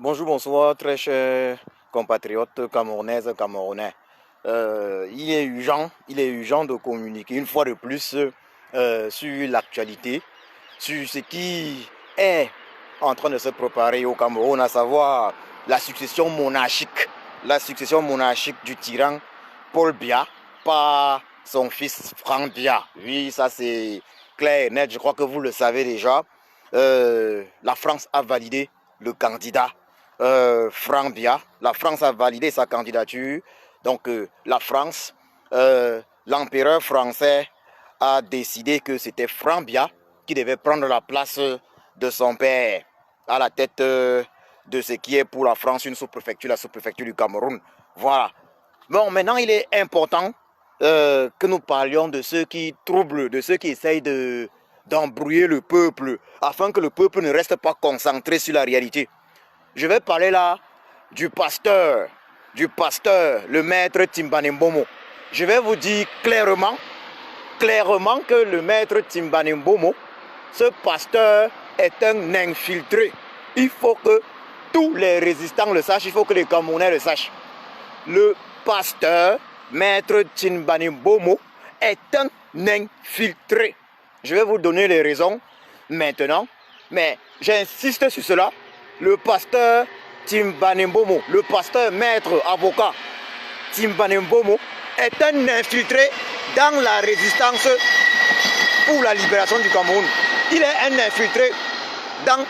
Bonjour, bonsoir, très chers compatriotes camerounaises, camerounais. Il est urgent de communiquer une fois de plus sur l'actualité, sur ce qui est en train de se préparer au Cameroun, à savoir la succession monarchique du tyran Paul Biya par son fils Frank Biya. Oui, ça c'est clair et net, je crois que vous le savez déjà. La France a validé le candidat Frank Biya. La France a validé sa candidature. Donc la France, l'empereur français a décidé que c'était Frank Biya qui devait prendre la place de son père à la tête de ce qui est pour la France une sous-préfecture, la sous-préfecture du Cameroun. Voilà. Bon, maintenant il est important que nous parlions de ceux qui troublent, de ceux qui essayent d'embrouiller le peuple, afin que le peuple ne reste pas concentré sur la réalité. Je vais parler là du pasteur, le maître Timbane Mbomo. Je vais vous dire clairement que le maître Timbane Mbomo, ce pasteur est un infiltré. Il faut que tous les résistants le sachent, il faut que les Camerounais le sachent. Le pasteur, maître Timbane Mbomo, est un infiltré. Je vais vous donner les raisons maintenant, mais j'insiste sur cela. Le pasteur Timbane Mbomo, le pasteur maître avocat Timbane Mbomo, est un infiltré dans la résistance pour la libération du Cameroun. Il est un infiltré dans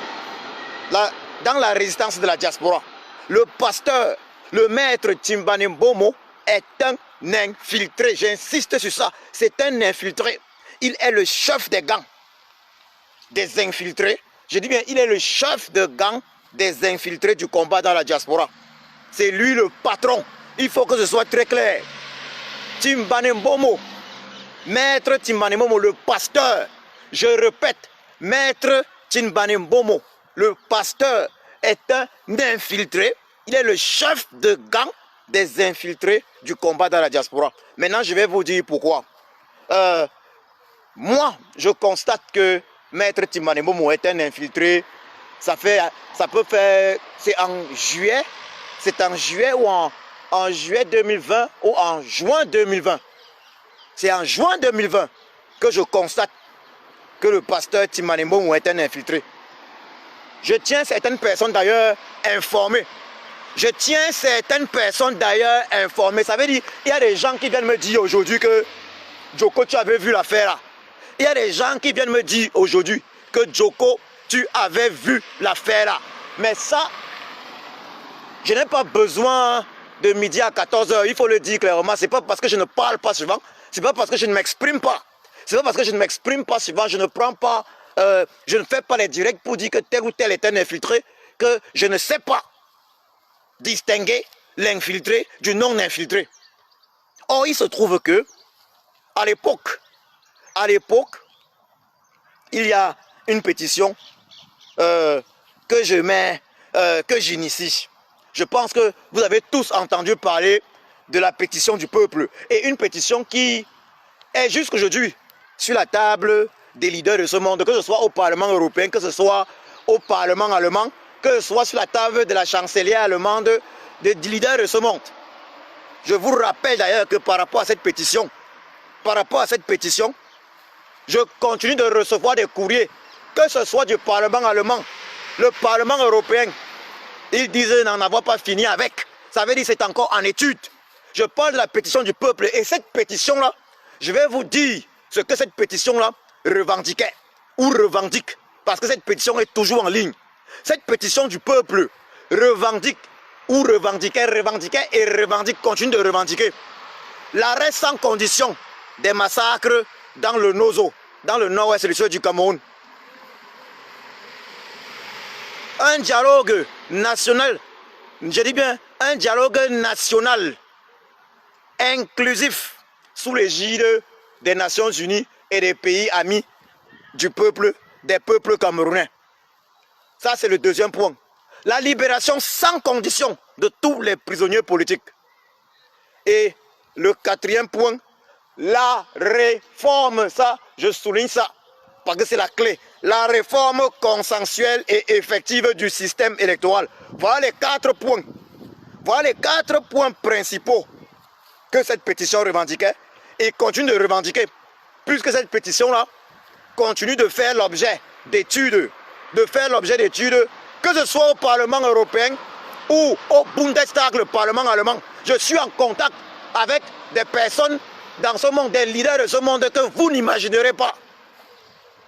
la résistance de la diaspora. Le pasteur, le maître Timbane Mbomo est un infiltré. J'insiste sur ça. C'est un infiltré. Il est le chef des gangs des infiltrés. Je dis bien, il est le chef de gang des infiltrés du combat dans la diaspora. C'est lui le patron. Il faut que ce soit très clair. Timbane Mbomo, maître Timbane Mbomo, le pasteur. Je répète, maître Timbane Mbomo, le pasteur, est un infiltré. Il est le chef de gang des infiltrés du combat dans la diaspora. Maintenant, je vais vous dire pourquoi. Moi, je constate que maître Timbane Mbomo est un infiltré. Ça peut faire, c'est en juillet ou en juillet 2020 ou en juin 2020. C'est en juin 2020 que je constate que le pasteur Timbane Mbomo est un infiltré. Je tiens certaines personnes d'ailleurs informées. Ça veut dire, il y a des gens qui viennent me dire aujourd'hui que Djoko, tu avais vu l'affaire là. Il y a des gens qui viennent me dire aujourd'hui que Djoko, tu avais vu l'affaire là. Mais ça, je n'ai pas besoin de midi à 14 h. Il faut le dire clairement. C'est pas parce que je ne parle pas souvent. C'est pas parce que je ne m'exprime pas. C'est pas parce que je ne m'exprime pas souvent. Je ne prends pas, je ne fais pas les directs pour dire que tel ou tel est un infiltré, que je ne sais pas distinguer l'infiltré du non-infiltré. Or, il se trouve que, à l'époque, il y a une pétition que j'initie. Je pense que vous avez tous entendu parler de la pétition du peuple. Et une pétition qui est jusqu'aujourd'hui sur la table des leaders de ce monde, que ce soit au Parlement européen, que ce soit au Parlement allemand, que ce soit sur la table de la chancelière allemande, des leaders de ce monde. Je vous rappelle d'ailleurs que par rapport à cette pétition, je continue de recevoir des courriers, que ce soit du Parlement allemand, le Parlement européen. Ils disent n'en avoir pas fini avec. Ça veut dire que c'est encore en étude. Je parle de la pétition du peuple. Et cette pétition-là, je vais vous dire ce que cette pétition-là revendiquait ou revendique. Parce que cette pétition est toujours en ligne. Cette pétition du peuple revendique ou revendiquait et revendique, continue de revendiquer l'arrêt sans condition des massacres dans le Nozo, dans le nord-ouest du Cameroun. Un dialogue national, je dis bien un dialogue national, inclusif, sous l'égide des Nations Unies et des pays amis du peuple, des peuples camerounais. Ça, c'est le deuxième point. La libération sans condition de tous les prisonniers politiques. Et le quatrième point, la réforme. Ça, je souligne ça, parce que c'est la clé. la réforme consensuelle et effective du système électoral. Voilà les 4 points. Voilà les 4 points principaux que cette pétition revendiquait et continue de revendiquer, puisque cette pétition-là continue de faire l'objet d'études, que ce soit au Parlement européen ou au Bundestag, le Parlement allemand. Je suis en contact avec des personnes dans ce monde, des leaders de ce monde que vous n'imaginerez pas,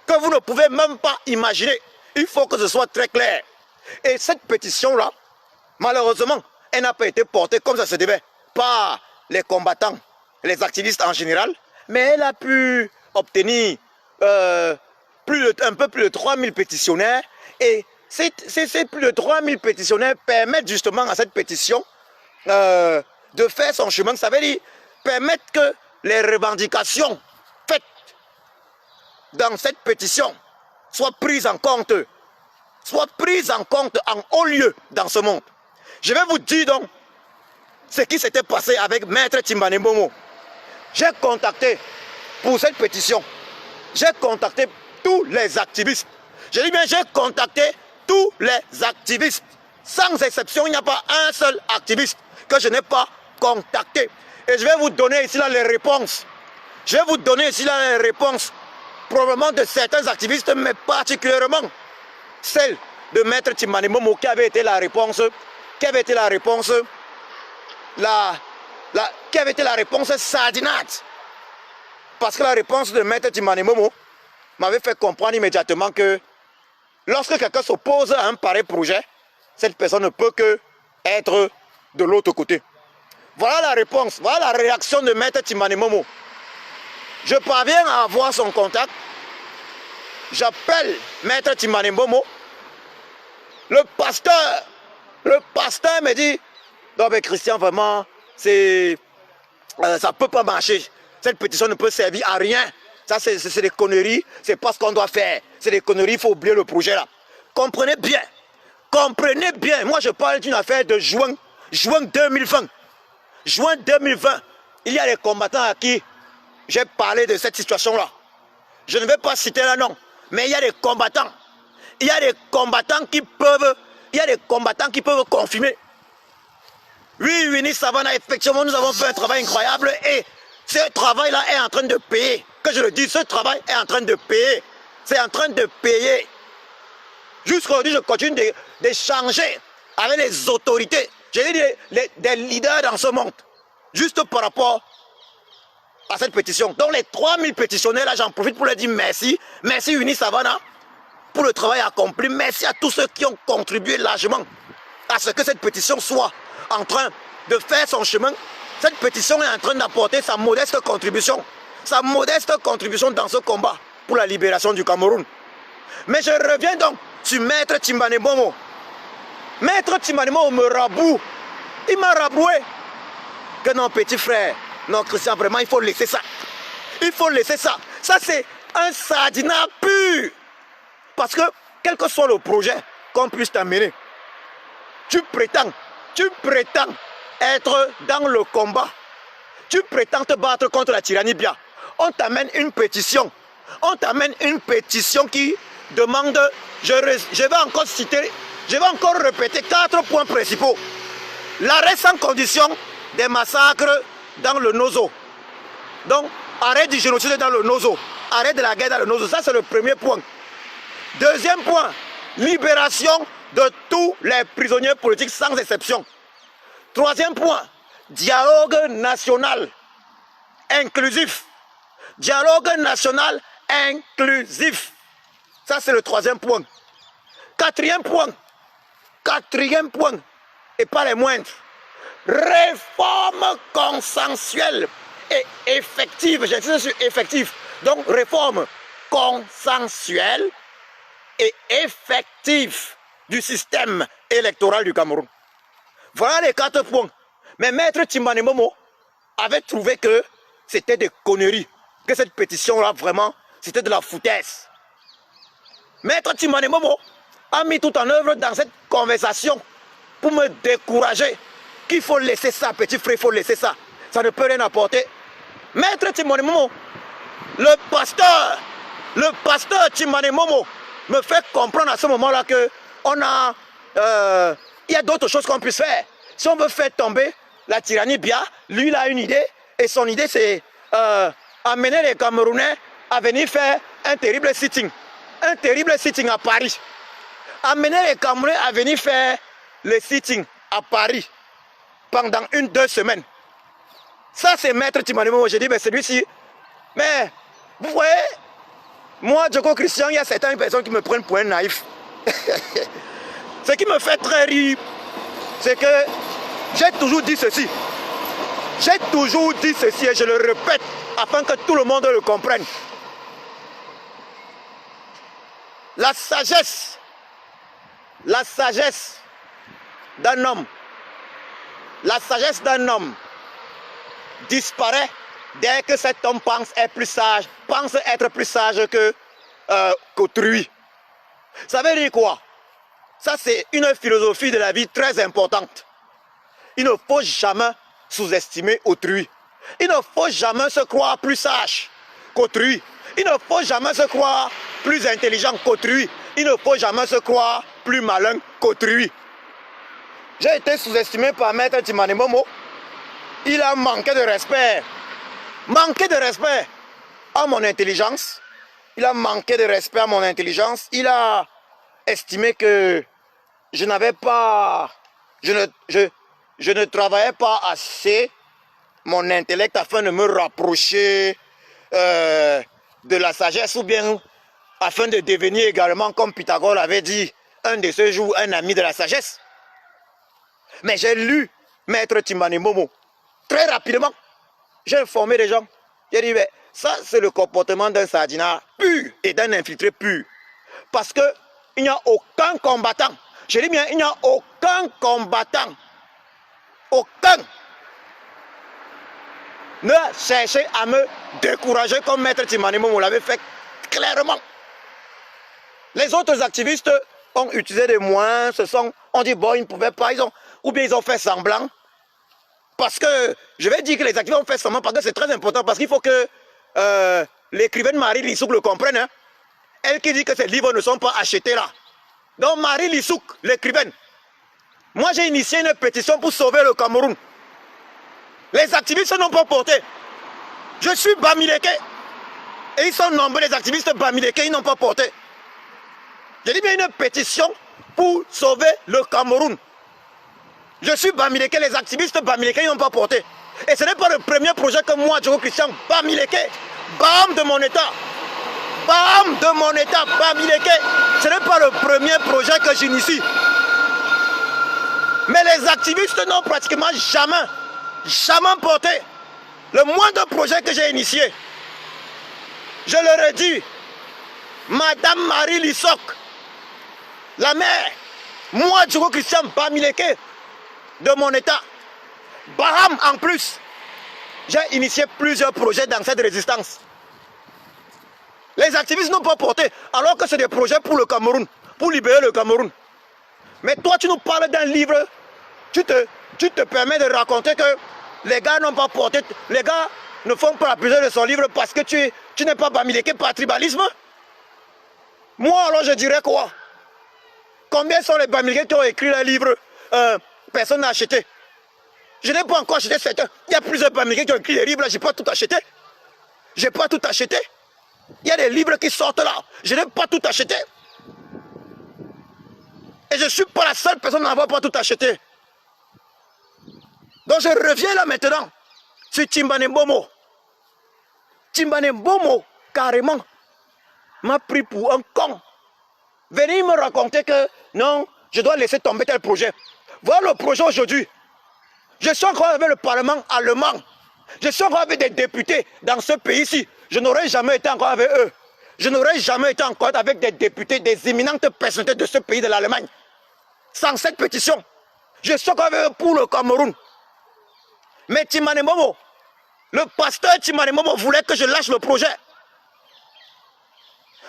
que vous ne pouvez même pas imaginer. Il faut que ce soit très clair. Et cette pétition-là, malheureusement, elle n'a pas été portée comme ça se devait par les combattants, les activistes en général, mais elle a pu obtenir un peu plus de 3000 pétitionnaires, et ces plus de 3000 pétitionnaires permettent justement à cette pétition de faire son chemin. Ça veut dire permettre que les revendications faites dans cette pétition soient prises en compte, en haut lieu dans ce monde. Je vais vous dire donc ce qui s'était passé avec Maître Timbane Momo. J'ai contacté pour cette pétition, j'ai contacté tous les activistes. Je dis bien, j'ai contacté tous les activistes. Sans exception, il n'y a pas un seul activiste que je n'ai pas contacté. Et je vais vous donner ici là les réponses. Je vais vous donner ici là les réponses, probablement de certains activistes, mais particulièrement celle de Maître Timbane Momo qui avait été la réponse, sardinate. Parce que la réponse de Maître Timbane Momo m'avait fait comprendre immédiatement que lorsque quelqu'un s'oppose à un pareil projet, cette personne ne peut que être de l'autre côté. Voilà la réponse, voilà la réaction de Maître Timbane Momo. Je parviens à avoir son contact. J'appelle Maître Timbane Momo. Le pasteur me dit, non mais Christian, vraiment, ça ne peut pas marcher. Cette pétition ne peut servir à rien. Ça, c'est des conneries, c'est pas ce qu'on doit faire. C'est des conneries, il faut oublier le projet là. Comprenez bien. Moi, je parle d'une affaire de juin 2020. Juin 2020, il y a des combattants à qui j'ai parlé de cette situation-là. Je ne vais pas citer leur nom, mais il y a des combattants. Il y a des combattants qui peuvent confirmer. Oui, Winnie Savannah, effectivement, nous avons fait un travail incroyable et ce travail-là est en train de payer. Que je le dise, ce travail est en train de payer. C'est en train de payer. Jusqu'aujourd'hui, je continue d'échanger avec les autorités. J'ai dit des leaders dans ce monde. Juste par rapport à cette pétition. Donc les 3000 pétitionnaires, là, j'en profite pour leur dire merci. Merci Winnie Savannah pour le travail accompli. Merci à tous ceux qui ont contribué largement à ce que cette pétition soit en train de faire son chemin. Cette pétition est en train d'apporter sa modeste contribution dans ce combat pour la libération du Cameroun. Mais je reviens donc sur Maître Timbane Momo. Maître Timbane Momo me raboue. Il m'a raboué. Que non, petit frère, non, Christian, vraiment, il faut laisser ça. Il faut laisser ça. Ça, c'est un sardinat pur. Parce que, quel que soit le projet qu'on puisse t'amener, tu prétends être dans le combat. Tu prétends te battre contre la tyrannie Bia. On t'amène une pétition. Qui demande, je vais encore répéter 4 points principaux. L'arrêt sans condition des massacres dans le Nozo. Donc, arrêt du génocide dans le Nozo. Arrêt de la guerre dans le Nozo. Ça, c'est le premier point. Deuxième point, libération de tous les prisonniers politiques sans exception. Troisième point, dialogue national inclusif. Dialogue national inclusif. Ça, c'est le troisième point. Quatrième point, et pas les moindres, réforme consensuelle et effective. J'insiste sur effective. Donc, réforme consensuelle et effective du système électoral du Cameroun. Voilà les 4 points. Mais Maître Timbane Momo avait trouvé que c'était des conneries. Que cette pétition-là, vraiment, c'était de la foutaise. Maître Timbane Momo a mis tout en œuvre dans cette conversation pour me décourager. Qu'il faut laisser ça, petit frère, il faut laisser ça. Ça ne peut rien apporter. Maître Timbane Momo, le pasteur Timbane Momo, me fait comprendre à ce moment-là que il y a d'autres choses qu'on puisse faire. Si on veut faire tomber la tyrannie Biya, lui il a une idée, et son idée c'est amener les Camerounais à venir faire un terrible sitting à Paris. Amener les Camerounais à venir faire le sitting à Paris pendant 1-2 semaines. Ça c'est Maître Timbane Momo. J'ai dit, mais celui-ci, mais vous voyez, moi, Djoko Christian, il y a certaines personnes qui me prennent pour un naïf. Ce qui me fait très rire, c'est que j'ai toujours dit ceci. J'ai toujours dit ceci et je le répète afin que tout le monde le comprenne. La sagesse d'un homme, disparaît dès que cet homme pense être plus sage qu'autrui. Ça veut dire quoi? Ça, c'est une philosophie de la vie très importante. Il ne faut jamais sous-estimer autrui. Il ne faut jamais se croire plus sage qu'autrui. Il ne faut jamais se croire plus intelligent qu'autrui. Il ne faut jamais se croire plus malin qu'autrui. J'ai été sous-estimé par Maître Timbane Momo. Il a manqué de respect. Manqué de respect à mon intelligence. Il a manqué de respect à mon intelligence. Il a estimé que je n'avais pas... Je ne travaillais pas assez mon intellect afin de me rapprocher de la sagesse, ou bien afin de devenir également, comme Pythagore avait dit, un de ce jours, un ami de la sagesse. Mais j'ai lu Maître Timbane Momo très rapidement. J'ai informé les gens. J'ai dit, mais ça c'est le comportement d'un sardinat pur et d'un infiltré pur. Parce qu'il n'y a aucun combattant. Je dis bien, il n'y a aucun combattant. Aucun ne cherchait à me décourager comme Maître Timbane Momo l'avait fait clairement. Les autres activistes ont utilisé des moyens, on dit bon, ils ne pouvaient pas, ou bien ils ont fait semblant. Parce que, je vais dire que les activistes ont fait semblant, parce que c'est très important, parce qu'il faut que l'écrivaine Marie Lissouk le comprenne. Hein. Elle qui dit que ses livres ne sont pas achetés là. Donc Marie Lissouk, l'écrivaine, moi j'ai initié une pétition pour sauver le Cameroun. Les activistes n'ont pas porté. Je suis Bamileke. Et ils sont nombreux, les activistes Bamileke, ils n'ont pas porté. J'ai dit bien une pétition pour sauver le Cameroun. Je suis Bamileke, les activistes Bamileke, ils n'ont pas porté. Et ce n'est pas le premier projet que moi, Djoko Christian, Bamileke, bam de mon état. Bam de mon état, Bamileke. Ce n'est pas le premier projet que j'initie. Mais les activistes n'ont pratiquement jamais porté le moindre projet que j'ai initié. Je leur ai dit, Madame Marie Lissouk, la mère, moi, Djoko Christian Bamileke, de mon état, Baham en plus, j'ai initié plusieurs projets dans cette résistance. Les activistes n'ont pas porté, alors que c'est des projets pour le Cameroun, pour libérer le Cameroun. Mais toi, tu nous parles d'un livre, tu te permets de raconter que les gars n'ont pas porté, les gars ne font pas la plusieurs de son livre parce que tu n'es pas Bamileke par tribalisme. Moi, alors, je dirais quoi? Combien sont les Bamileke qui ont écrit un livre personne n'a acheté? Je n'ai pas encore acheté certains. Il y a plusieurs Bamileke qui ont écrit des livres, là, je n'ai pas tout acheté. J'ai pas tout acheté. Il y a des livres qui sortent là, je n'ai pas tout acheté. Et je ne suis pas la seule personne à n'avoir pas tout acheté. Donc je reviens là maintenant sur Timbane Momo. Timbane Momo, carrément, m'a pris pour un con. Venez me raconter que non, je dois laisser tomber tel projet. Voilà le projet aujourd'hui. Je suis encore avec le Parlement allemand. Je suis encore avec des députés dans ce pays-ci. Je n'aurais jamais été encore avec eux. Je n'aurais jamais été encore avec des députés, des éminentes personnalités de ce pays de l'Allemagne. Sans cette pétition, je suis encore avec eux pour le Cameroun. Mais Timbane Momo, le pasteur Timbane Momo voulait que je lâche le projet.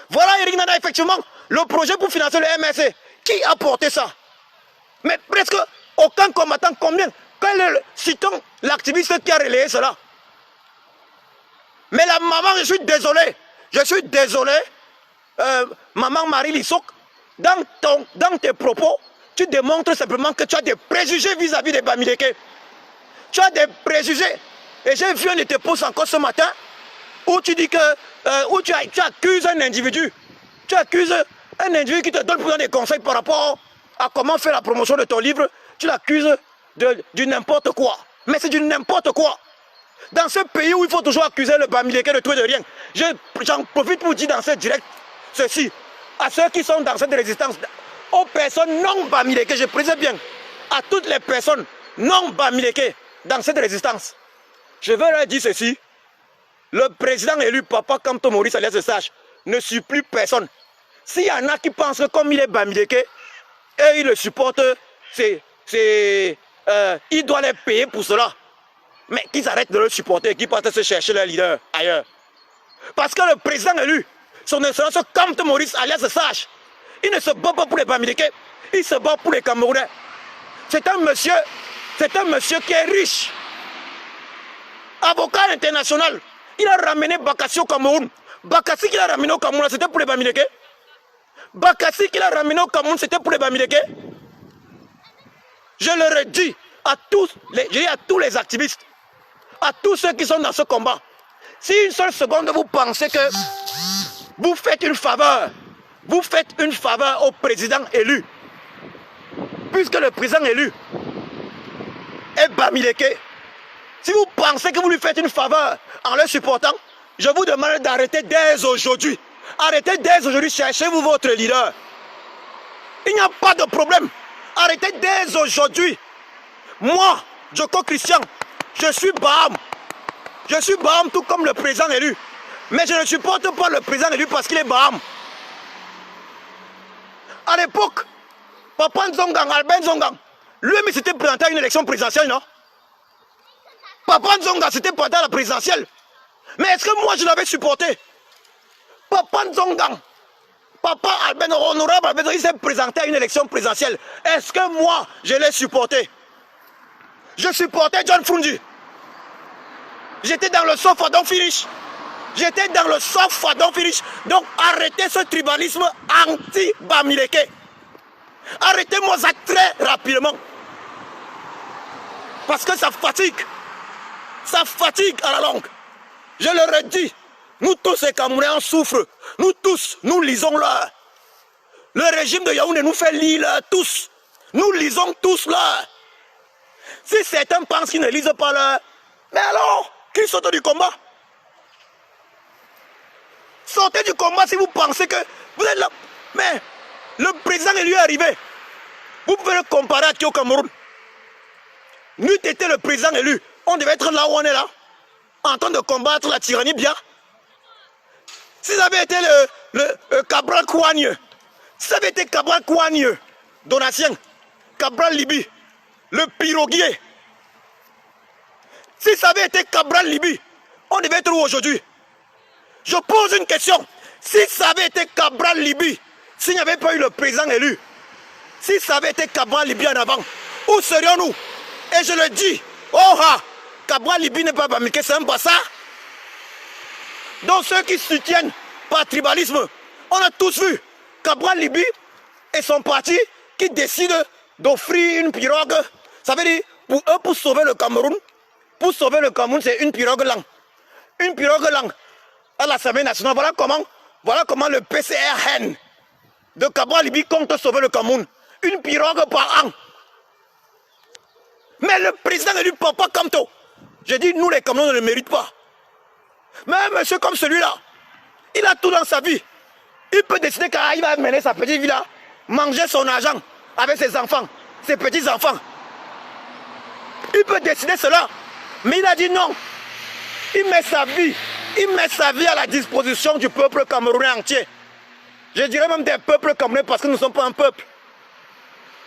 Voilà Eric Nana, effectivement, le projet pour financer le MSC. Qui a porté ça? Mais presque aucun combattant. Combien? Citons l'activiste qui a relayé cela. Mais la maman, je suis désolé. Je suis désolé. Maman Marie Lissok, dans tes propos, tu démontres simplement que tu as des préjugés vis-à-vis des Bamileke. Tu as des préjugés. Et j'ai vu un de tes posts encore ce matin où tu dis que où tu accuses un individu. Tu accuses un individu qui te donne pourtant des conseils par rapport à comment faire la promotion de ton livre. Tu l'accuses du n'importe quoi. Mais c'est du n'importe quoi. Dans ce pays où il faut toujours accuser le Bamileke de tout et de rien, j'en profite pour dire dans ce direct ceci, à ceux qui sont dans cette résistance, aux personnes non Bamileke, je précise bien, à toutes les personnes non Bamileke dans cette résistance, je veux leur dire ceci, le président élu Papa Kamto Maurice alias Sage ne suit plus personne. S'il y en a qui pensent que comme il est Bamileke et il le supporte, il doit les payer pour cela. Mais qu'ils arrêtent de le supporter et qu'ils partent se chercher leur leader ailleurs. Parce que le président élu, son excellence Kamto Maurice alias Sage, il ne se bat pas pour les Bamileke, il se bat pour les Camerounais. C'est un monsieur qui est riche. Avocat international. Il a ramené Bakassi au Cameroun. Bakassi qu'il a ramené au Cameroun, c'était pour les Bamileke. Bakassi qu'il a ramené au Cameroun, c'était pour les Bamileke. Je leur ai dit à tous les activistes, à tous ceux qui sont dans ce combat, si une seule seconde vous pensez que vous faites une faveur au président élu, puisque le président élu est Bamileke, si vous pensez que vous lui faites une faveur en le supportant, je vous demande d'arrêter dès aujourd'hui. Arrêtez dès aujourd'hui, cherchez-vous votre leader. Il n'y a pas de problème. Arrêtez dès aujourd'hui. Moi, Djoko Christian, je suis Baham. Je suis Baham tout comme le président élu. Mais je ne supporte pas le président élu parce qu'il est Baham. À l'époque, Papa Nzongang, Albert Nzongang, lui-même s'était présenté à une élection présidentielle, non? Papa Nzongang s'était présenté à la présidentielle. Mais est-ce que moi je l'avais supporté? Papa Nzongang, Papa Albert, honorable Albert, il s'est présenté à une élection présidentielle. Est-ce que moi je l'ai supporté? Je supportais John Frundi. J'étais dans le soft Fadon Finish. J'étais dans le soft Fadon Finish. Donc arrêtez ce tribalisme anti-Bamileke. Arrêtez-moi ça très rapidement. Parce que ça fatigue. Ça fatigue à la longue. Je leur ai dit, nous tous les Camerounais en souffrent. Nous tous, nous lisons l'heure. Le régime de Yaoundé nous fait lire l'heure tous. Nous lisons tous l'heure. Si certains pensent qu'ils ne lisent pas l'heure, mais alors, qu'ils sortent du combat. Sortez du combat si vous pensez que vous êtes là. Mais le président élu est arrivé. Vous pouvez le comparer à qui au Cameroun? N'eût été le président élu, on devait être là où on est là, en train de combattre la tyrannie bien. Si ça avait été le Cabral Kouagne, si ça avait été Cabral Kouagne, Donatien, Cabral Libi, le piroguier, si ça avait été Cabral Libi, on devait être où aujourd'hui? Je pose une question. Si ça avait été Cabral Libi, s'il n'y avait pas eu le président élu, si ça avait été Cabral Libi en avant, où serions-nous? Et je le dis, oh ah, Cabral Libi n'est pas Bamileke, c'est un bâtard. Donc ceux qui soutiennent par tribalisme, on a tous vu Cabral Libi et son parti qui décident d'offrir une pirogue. Ça veut dire, pour eux, pour sauver le Cameroun, c'est une pirogue langue. Une pirogue langue à l'Assemblée nationale. Voilà comment le PCRN de Cabral Libi compte sauver le Cameroun. Une pirogue par an. Mais le président élu Papa Kamto, je dis, nous les Camerounais ne le méritent pas. Mais un monsieur comme celui-là, il a tout dans sa vie. Il peut décider qu'il va mener sa petite vie là, manger son argent avec ses enfants, ses petits-enfants. Il peut décider cela. Mais il a dit non. Il met sa vie à la disposition du peuple camerounais entier. Je dirais même des peuples camerounais parce que nous ne sommes pas un peuple.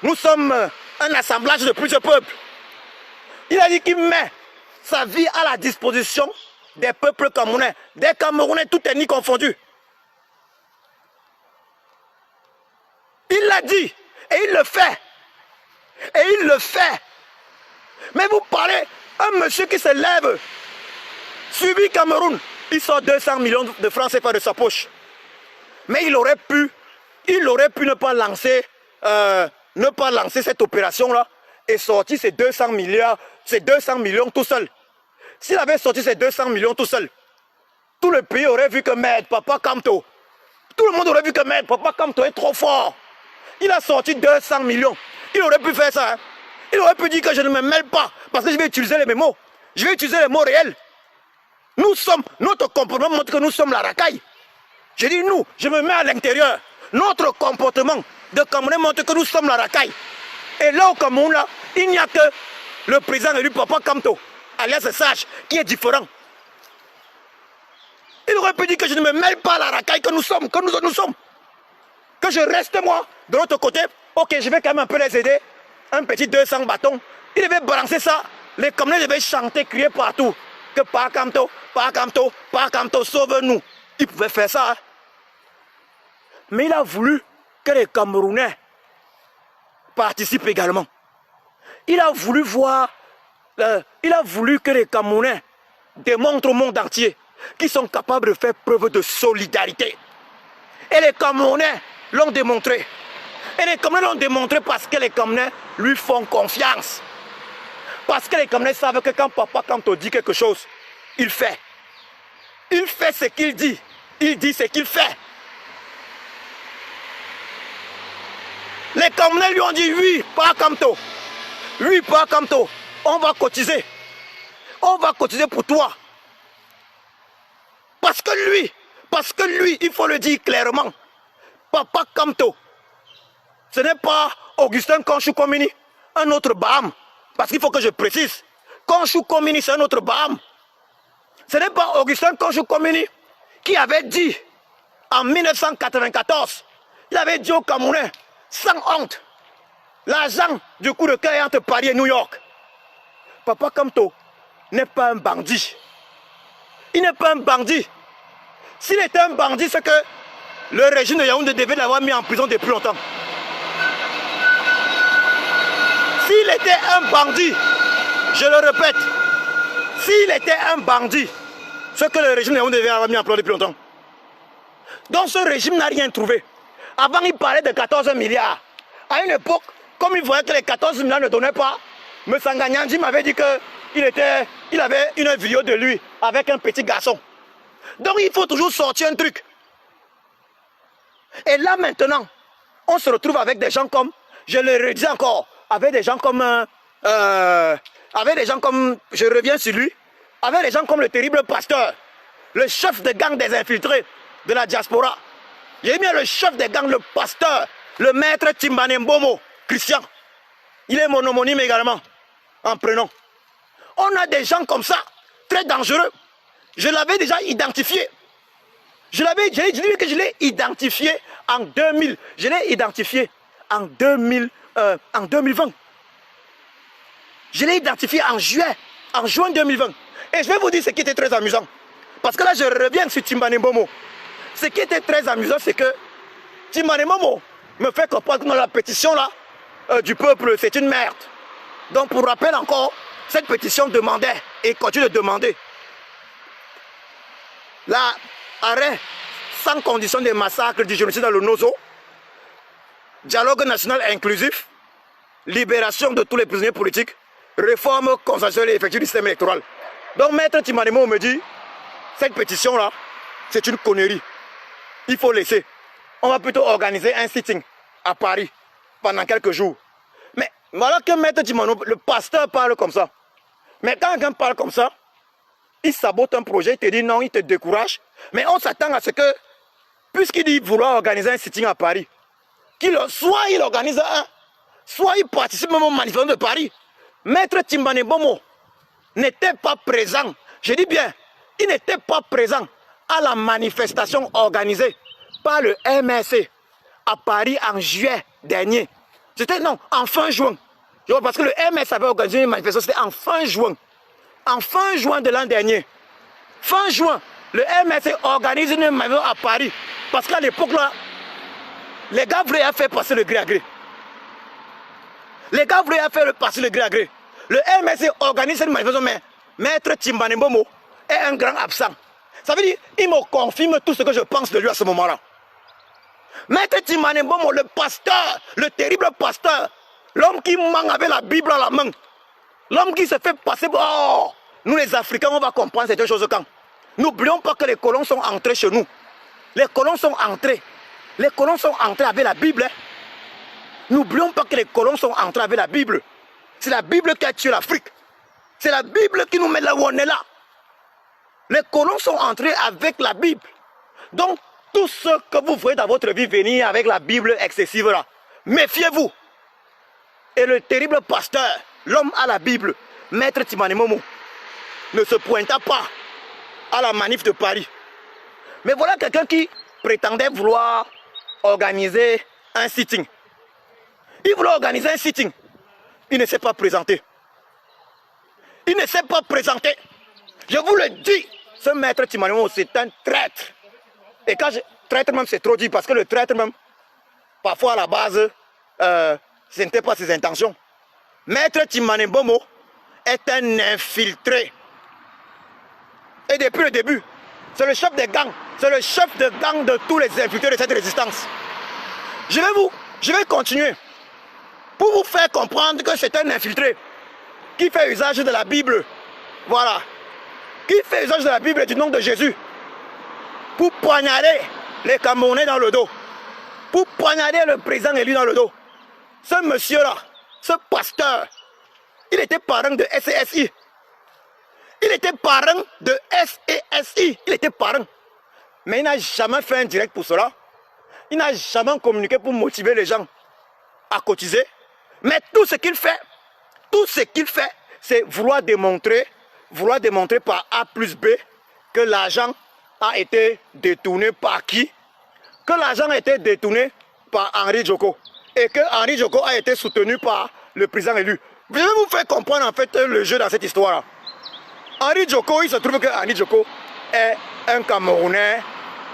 Nous sommes un assemblage de plusieurs peuples. Il a dit qu'il met sa vie à la disposition des peuples camerounais, des Camerounais tout ethnies confondus. Il l'a dit et il le fait. Et il le fait. Mais vous parlez, un monsieur qui se lève, suivi Cameroun, il sort 200 millions de francs CFA de sa poche. Mais il aurait pu ne pas lancer, cette opération-là et sortir ces 200 millions tout seul. S'il avait sorti ces 200 millions tout seul, tout le pays aurait vu que merde, Papa Kamto. Tout le monde aurait vu que merde, Papa Kamto est trop fort. Il a sorti 200 millions. Il aurait pu faire ça. Hein. Il aurait pu dire que je ne me mêle pas parce que je vais utiliser les mêmes mots. Je vais utiliser les mots réels. Notre comportement montre que nous sommes la racaille. Je dis nous, je me mets à l'intérieur. Notre comportement de Camerounais montre que nous sommes la racaille. Et là au Cameroun, là, il n'y a que le président élu Papa Kamto, alias Sage, qui est différent. Il aurait pu dire que je ne me mêle pas à la racaille que nous sommes, que nous sommes. Que je reste moi de l'autre côté. Ok, je vais quand même un peu les aider. Un petit 200 bâtons. Il devait balancer ça. Les Camerounais devaient chanter, crier partout. Que Papa Kamto, Papa Kamto, Papa Kamto, sauve-nous. Il pouvait faire ça. Hein. Mais il a voulu que les Camerounais participent également. Il a voulu que les Camerounais démontrent au monde entier qu'ils sont capables de faire preuve de solidarité. Et les Camerounais l'ont démontré. Et les Camerounais l'ont démontré parce que les Camerounais lui font confiance. Parce que les Camerounais savent que quand Papa Kamto dit quelque chose, il fait. Il fait ce qu'il dit. Il dit ce qu'il fait. Les Camerounais lui ont dit oui, Papa Kamto. Oui, Papa Kamto, on va cotiser. On va cotiser pour toi. Parce que lui, il faut le dire clairement, Papa Kamto, ce n'est pas Augustin Konchou Komini, un autre Baham. Parce qu'il faut que je précise, Konchou Komini, c'est un autre Baham. Ce n'est pas Augustin Konchou Komini qui avait dit, en 1994, il avait dit aux Camerounais, sans honte, l'argent du coup de cœur entre Paris et New York. Papa Kamto n'est pas un bandit. Il n'est pas un bandit. S'il était un bandit, c'est que le régime de Yaoundé devait l'avoir mis en prison depuis longtemps. S'il était un bandit, je le répète, s'il était un bandit, c'est que le régime de Yaoundé devait l'avoir mis en prison depuis longtemps. Donc ce régime n'a rien trouvé. Avant, il parlait de 14 milliards. À une époque, comme il voyait que les 14 milliards ne donnaient pas, M. Sanganyandji m'avait dit qu'il avait une vidéo de lui avec un petit garçon. Donc il faut toujours sortir un truc. Et là maintenant, on se retrouve avec des gens comme, je le redis encore, avec des gens comme, je reviens sur lui, avec des gens comme le terrible pasteur, le chef de gang des infiltrés de la diaspora. J'ai mis le chef des gangs, le pasteur, le maître Timbane Mbomo, Christian. Il est mon homonyme également, en prénom. On a des gens comme ça, très dangereux. Je l'avais déjà identifié. Je dit que je l'ai identifié en 2000. Je l'ai identifié en 2020. Je l'ai identifié en juin 2020. Et je vais vous dire ce qui était très amusant. Parce que là, je reviens sur Timbane Mbomo. Ce qui était très amusant, c'est que Timbane Mbomo me fait comprendre que dans la pétition là, du peuple, c'est une merde. Donc, pour rappel encore, cette pétition demandait et continue de demander l'arrêt sans condition des massacres du génocide dans le Nozo, dialogue national inclusif, libération de tous les prisonniers politiques, réforme consensuelle et effective du système électoral. Donc, maître Timbane Mbomo me dit, cette pétition-là, c'est une connerie. Il faut laisser. On va plutôt organiser un sitting à Paris pendant quelques jours. Mais voilà que maître Timbane Mbomo, le pasteur parle comme ça. Mais quand quelqu'un parle comme ça, il sabote un projet, il te dit non, il te décourage. Mais on s'attend à ce que, puisqu'il dit vouloir organiser un sitting à Paris, soit il organise un, soit il participe même aux manifestations de Paris. Maître Timbane Mbomo n'était pas présent. Je dis bien, il n'était pas présent à la manifestation organisée par le MRC à Paris en juillet dernier. C'était en fin juin. Parce que le MRC avait organisé une manifestation, c'était en fin juin. En fin juin de l'an dernier. Fin juin, le MRC organise une manifestation à Paris. Parce qu'à l'époque là, les gars voulaient faire passer le gré à gré. Les gars voulaient faire passer le gré à gré. Le MRC organise une manifestation, mais maître Timbane Mbomo est un grand absent. Ça veut dire, il me confirme tout ce que je pense de lui à ce moment-là. Maître Timane Mbomo, le pasteur, le terrible pasteur, l'homme qui ment avec la Bible à la main, l'homme qui se fait passer... Oh, nous les Africains, on va comprendre cette chose quand. N'oublions pas que les colons sont entrés chez nous. Les colons sont entrés. Les colons sont entrés avec la Bible. Hein. N'oublions pas que les colons sont entrés avec la Bible. C'est la Bible qui a tué l'Afrique. C'est la Bible qui nous met là où on est là. Les colons sont entrés avec la Bible. Donc, tout ce que vous voyez dans votre vie venir avec la Bible excessive là, méfiez-vous. Et le terrible pasteur, l'homme à la Bible, Maître Timane Mbomo, ne se pointa pas à la manif de Paris. Mais voilà quelqu'un qui prétendait vouloir organiser un sitting. Il voulait organiser un sitting. Il ne s'est pas présenté. Il ne s'est pas présenté. Je vous le dis, ce Maître Timane Mbomo, c'est un traître. Et quand je... Traître même, c'est trop dit, parce que le traître même, parfois à la base, ce n'était pas ses intentions. Maître Timane Mbomo est un infiltré. Et depuis le début, c'est le chef des gangs. C'est le chef de gang de tous les infiltrés de cette résistance. Je vais continuer pour vous faire comprendre que c'est un infiltré qui fait usage de la Bible. Voilà. Qui fait usage de la Bible et du nom de Jésus pour poignarder les Camerounais dans le dos. Pour poignarder le président élu dans le dos. Ce monsieur-là, ce pasteur, il était parrain de SESI. Il était parrain de SESI. Il était parrain. Mais il n'a jamais fait un direct pour cela. Il n'a jamais communiqué pour motiver les gens à cotiser. Mais tout ce qu'il fait, c'est vouloir démontrer par A plus B que l'argent a été détourné par qui? Que l'argent a été détourné par Henri Djoko. Et que Henri Djoko a été soutenu par le président élu. Je vais vous faire comprendre en fait le jeu dans cette histoire-là. Henri Djoko, il se trouve que Henri Djoko est un Camerounais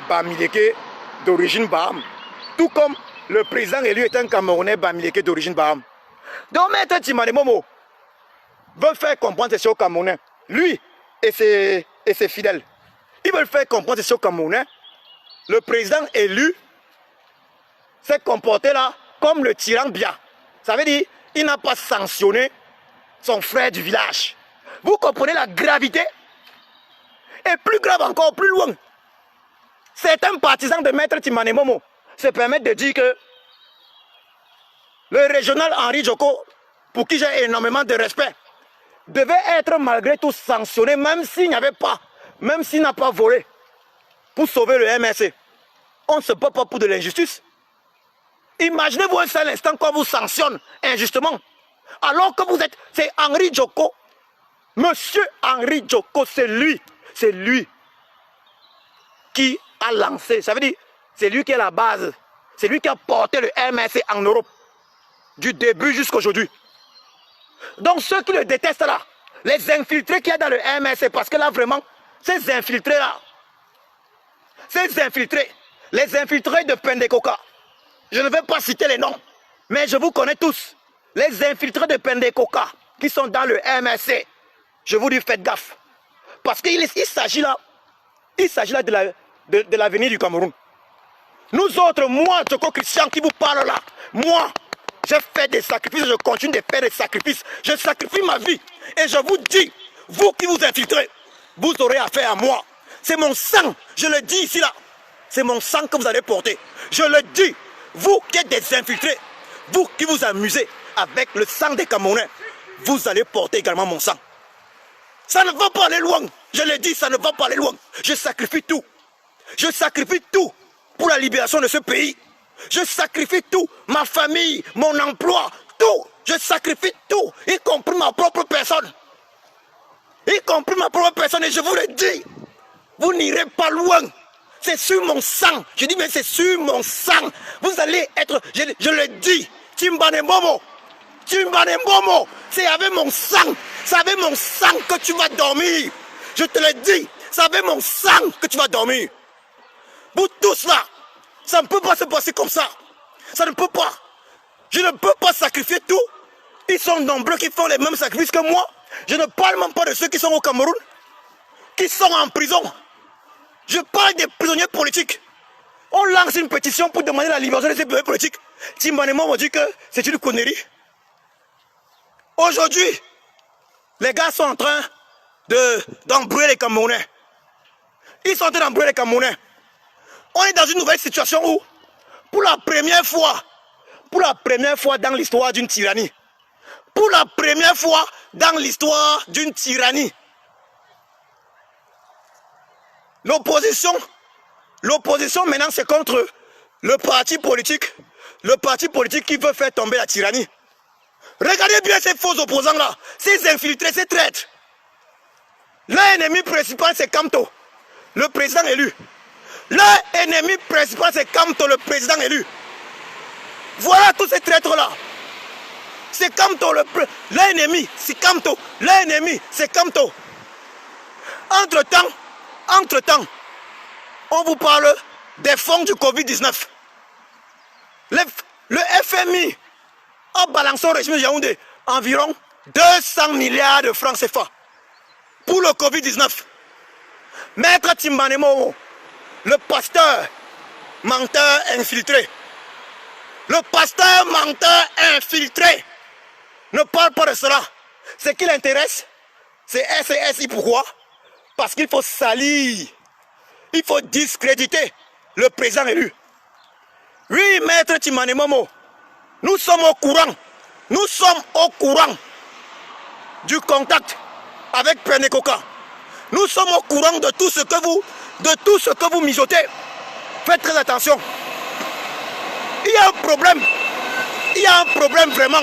bamileke d'origine Baham. Tout comme le président élu est un Camerounais bamileke d'origine Baham. Donc Maître Timane Mbomo veut faire comprendre ceci aux Camerounais. Lui et ses fidèles. Ils veulent faire comprendre ceci aux Camerounais. Le président élu s'est comporté là comme le tyran Bia. Ça veut dire il n'a pas sanctionné son frère du village. Vous comprenez la gravité? Et plus grave encore, plus loin. Certains partisans de Maître Timane Mbomo se permettent de dire que le régional Henri Djoko, pour qui j'ai énormément de respect, devait être malgré tout sanctionné, même s'il n'y avait pas, même s'il n'a pas volé, pour sauver le MRC. On ne se bat pas pour de l'injustice. Imaginez-vous un seul instant qu'on vous sanctionne injustement, alors que vous êtes, c'est Henri Djoko. Monsieur Henri Djoko, c'est lui qui a lancé, ça veut dire, c'est lui qui est la base, c'est lui qui a porté le MRC en Europe, du début jusqu'à aujourd'hui. Donc ceux qui le détestent là, les infiltrés qu'il y a dans le MRC, parce que là vraiment, ces infiltrés là, les infiltrés de Pendecoca, je ne vais pas citer les noms, mais je vous connais tous, les infiltrés de Pendecoca qui sont dans le MRC, je vous dis faites gaffe, parce qu'il s'agit là de l'avenir du Cameroun. Nous autres, moi, Djoko Christian qui vous parle là, moi, j'ai fait des sacrifices, je continue de faire des sacrifices. Je sacrifie ma vie. Et je vous dis, vous qui vous infiltrez, vous aurez affaire à moi. C'est mon sang, je le dis ici là. C'est mon sang que vous allez porter. Je le dis, vous qui êtes des infiltrés, vous qui vous amusez avec le sang des Camerounais, vous allez porter également mon sang. Ça ne va pas aller loin. Je le dis, ça ne va pas aller loin. Je sacrifie tout. Je sacrifie tout pour la libération de ce pays. Je sacrifie tout, ma famille, mon emploi, tout. Je sacrifie tout, y compris ma propre personne. Y compris ma propre personne, et je vous le dis, vous n'irez pas loin. C'est sur mon sang. Je dis, mais c'est sur mon sang. Vous allez être, je le dis, Timane Mbomo, c'est avec mon sang. C'est avec mon sang que tu vas dormir. Je te le dis, c'est avec mon sang que tu vas dormir. Vous tous là, ça ne peut pas se passer comme ça. Ça ne peut pas. Je ne peux pas sacrifier tout. Ils sont nombreux qui font les mêmes sacrifices que moi. Je ne parle même pas de ceux qui sont au Cameroun, qui sont en prison. Je parle des prisonniers politiques. On lance une pétition pour demander la libération de ces prisonniers politiques. Timbanemon m'a dit que c'est une connerie. Aujourd'hui, les gars sont en train d'embrouiller les Camerounais. Ils sont en train d'embrouiller les Camerounais. On est dans une nouvelle situation où, pour la première fois dans l'histoire d'une tyrannie, pour la première fois dans l'histoire d'une tyrannie, l'opposition maintenant c'est contre le parti politique qui veut faire tomber la tyrannie. Regardez bien ces faux opposants là, ces infiltrés, ces traîtres. Leur ennemi principal c'est Kamto, le président élu. Leur ennemi principal c'est Kamto, le président élu. Voilà tous ces traîtres là. C'est Kamto, l'ennemi, c'est Kamto, l'ennemi, c'est Kamto. Entre-temps, on vous parle des fonds du Covid-19. Le FMI a balancé au régime de Yaoundé environ 200 milliards de francs CFA pour le Covid-19. Maître Timbanemon, le pasteur menteur infiltré, ne parle pas de cela. Ce qui l'intéresse, c'est SCSI. Pourquoi? Parce qu'il faut salir, il faut discréditer le président élu. Oui, maître Timbanemon, nous sommes au courant du contact avec Penekoka. Nous sommes au courant de tout ce que vous mijotez. Faites très attention. Il y a un problème. Il y a un problème vraiment.